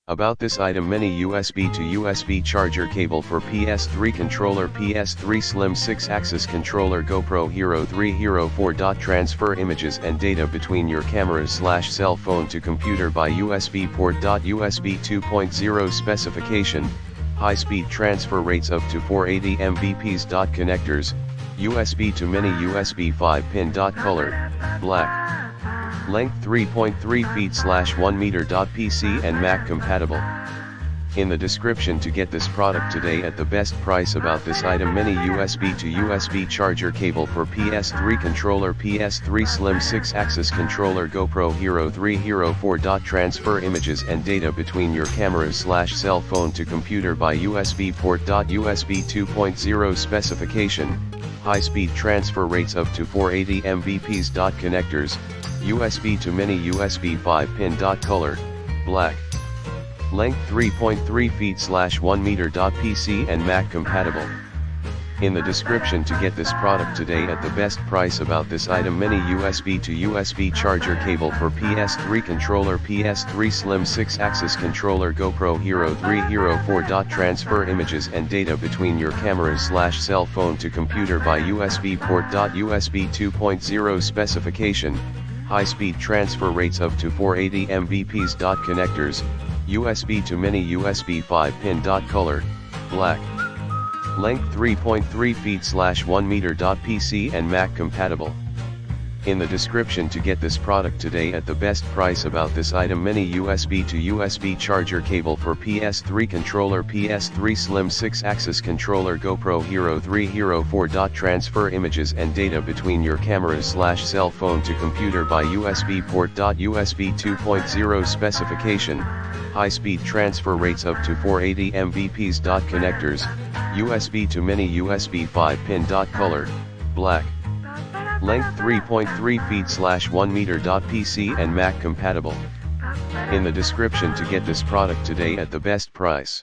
About this item: mini USB to USB charger cable for PS3 controller, PS3 Slim 6-axis controller, GoPro Hero 3 Hero 4. Transfer images and data between your cameras/cell phone to computer by USB port. USB 2.0 specification: high-speed transfer rates up to 480 Mbps. Connectors: USB to mini USB 5-pin. Color: black. Length 3.3 feet/1 meter. PC and Mac compatible. In the description to get this product today at the best price. About this item: mini USB to USB charger cable for PS3 controller, PS3 Slim 6-axis controller, GoPro Hero 3 Hero 4. Transfer images and data between your cameras/cell phone to computer by USB port. USB 2.0 specification: high-speed transfer rates up to 480 Mbps. Connectors: USB to mini USB 5-pin. Color: black. Length 3.3 feet/1 meter. PC and Mac compatible. In the description to get this product today at the best price. About this item: mini USB to USB charger cable for PS3 controller, PS3 Slim 6-axis controller, GoPro Hero 3 Hero 4. Transfer images and data between your cameras/cell phone to computer by USB port. USB 2.0 specification: high-speed transfer rates up to 480 Mbps. Connectors: USB to mini USB 5-pin. Color: black. Length 3.3 feet/1 meter. PC and Mac compatible. In the description to get this product today at the best price. About this item: mini USB to USB charger cable for PS3 controller, PS3 Slim 6-axis controller, GoPro Hero 3 Hero 4. Transfer images and data between your cameras/cell phone to computer by USB port. USB 2.0 specification: high-speed transfer rates up to 480 Mbps. Connectors: USB to mini USB 5-pin. Color: black. Length 3.3 feet/1 meter. PC and Mac compatible. In the description to get this product today at the best price.